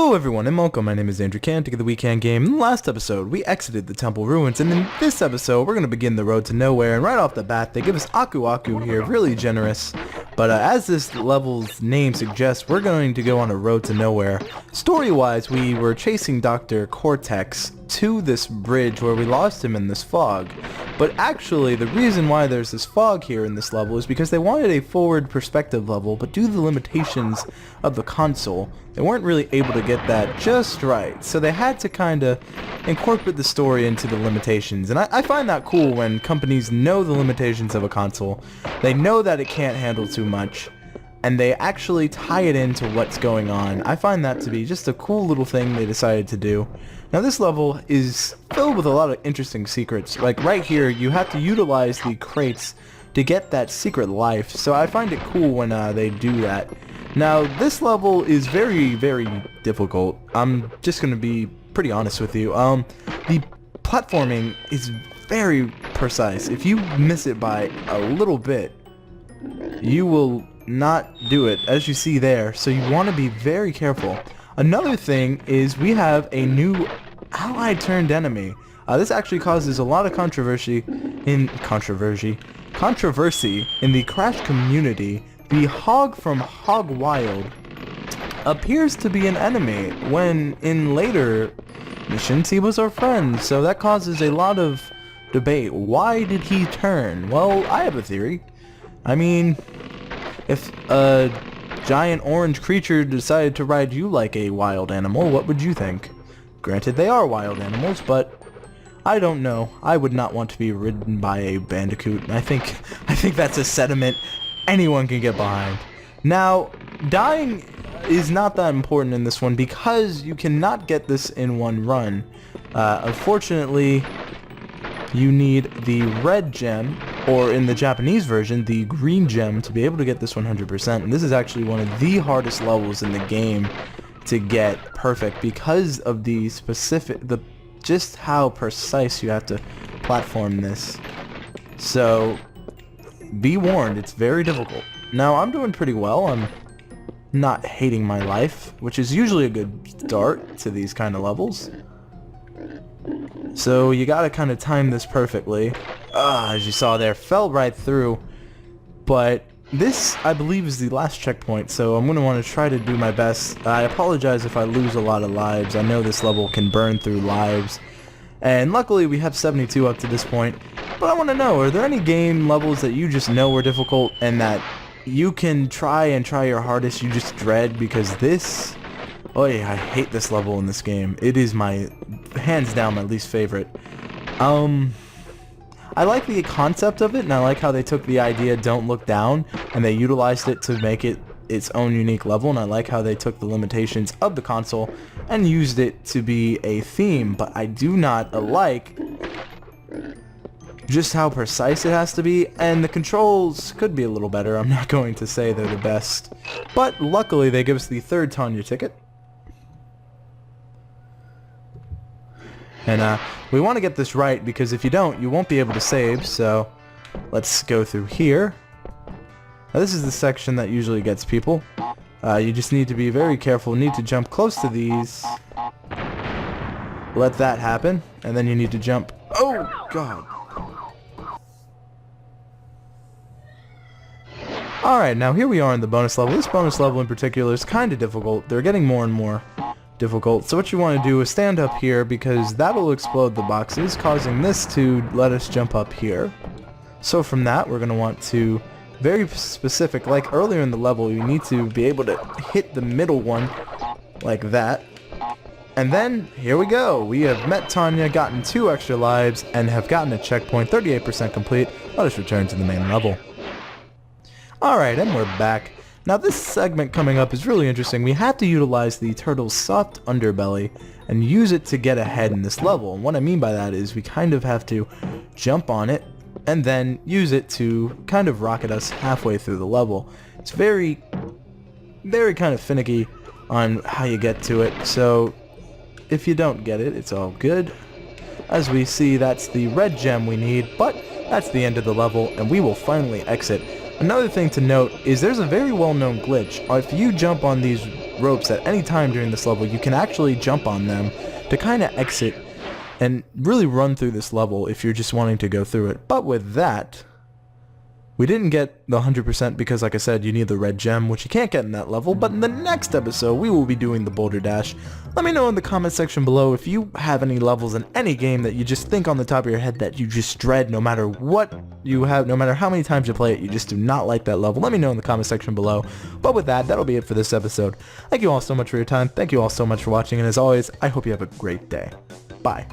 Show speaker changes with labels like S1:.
S1: Hello everyone and welcome, my name is Andrew Can to the WeKanGame. In the last episode, we exited the temple ruins, and in this episode, we're going to begin the road to nowhere, and right off the bat, they give us Aku Aku here, really generous. But as this level's name suggests, we're going to go on a road to nowhere. Story-wise, we were chasing Dr. Cortex to this bridge where we lost him in this fog. But actually, the reason why there's this fog here in this level is because they wanted a forward perspective level, but due to the limitations of the console, they weren't really able to get that just right. So they had to kind of incorporate the story into the limitations. And I find that cool when companies know the limitations of a console, they know that it can't handle too much, and they actually tie it into what's going on. I find that to be just a cool little thing they decided to do. Now this level is filled with a lot of interesting secrets. Like right here, you have to utilize the crates to get that secret life, so I find it cool when they do that. Now this level is very, very difficult. I'm just going to be pretty honest with you. The platforming is very precise. If you miss it by a little bit, you will not do it, as you see there, so you want to be very careful. Another thing is we have a new ally turned enemy. This actually causes a lot of controversy in the Crash community. The Hog from Hog Wild appears to be an enemy when in later missions he was our friend, so that causes a lot of debate. Why did he turn? Well, I have a theory. I mean, if a giant orange creature decided to ride you like a wild animal, what would you think? Granted, they are wild animals, but I don't know. I would not want to be ridden by a Bandicoot. I think that's a sentiment anyone can get behind. Now, dying is not that important in this one because you cannot get this in one run. Unfortunately, you need the red gem, or in the Japanese version, the green gem, to be able to get this 100%. And this is actually one of the hardest levels in the game to get perfect because of the just how precise you have to platform this. So be warned, it's very difficult. Now I'm doing pretty well. I'm not hating my life, which is usually a good start to these kind of levels. So you gotta kind of time this perfectly. As you saw there, fell right through. But this, I believe, is the last checkpoint, so I'm going to want to try to do my best. I apologize if I lose a lot of lives. I know this level can burn through lives. And luckily we have 72 up to this point. But I want to know, are there any game levels that you just know are difficult and that you can try your hardest, you just dread? Because this... oh yeah, I hate this level in this game. It is my, hands down, my least favorite. I like the concept of it, and I like how they took the idea don't look down, and they utilized it to make it its own unique level, and I like how they took the limitations of the console and used it to be a theme, but I do not like just how precise it has to be, and the controls could be a little better. I'm not going to say they're the best, but luckily they give us the third Tanya ticket. And we want to get this right, because if you don't, you won't be able to save, so let's go through here. Now this is the section that usually gets people. You just need to be very careful, need to jump close to these. Let that happen, and then you need to jump. Oh, God. Alright, now here we are in the bonus level. This bonus level in particular is kind of difficult. They're getting more and more difficult. So what you want to do is stand up here, because that'll explode the boxes, causing this to let us jump up here. So from that, we're going to want to, very specific, like earlier in the level, you need to be able to hit the middle one like that. And then, here we go. We have met Tanya, gotten 2 extra lives, and have gotten a checkpoint, 38% complete. Let us return to the main level. Alright, and we're back. Now this segment coming up is really interesting. We have to utilize the turtle's soft underbelly and use it to get ahead in this level. And what I mean by that is we kind of have to jump on it and then use it to kind of rocket us halfway through the level. It's very, very kind of finicky on how you get to it. So if you don't get it, it's all good. As we see, that's the red gem we need, but that's the end of the level and we will finally exit. Another thing to note is there's a very well-known glitch. If you jump on these ropes at any time during this level, you can actually jump on them to kind of exit and really run through this level if you're just wanting to go through it. But with that, we didn't get the 100% because, like I said, you need the red gem, which you can't get in that level. But in the next episode, we will be doing the boulder dash. Let me know in the comment section below if you have any levels in any game that you just think on the top of your head that you just dread no matter what you have, no matter how many times you play it, you just do not like that level. Let me know in the comment section below. But with that, that'll be it for this episode. Thank you all so much for your time. Thank you all so much for watching. And as always, I hope you have a great day. Bye.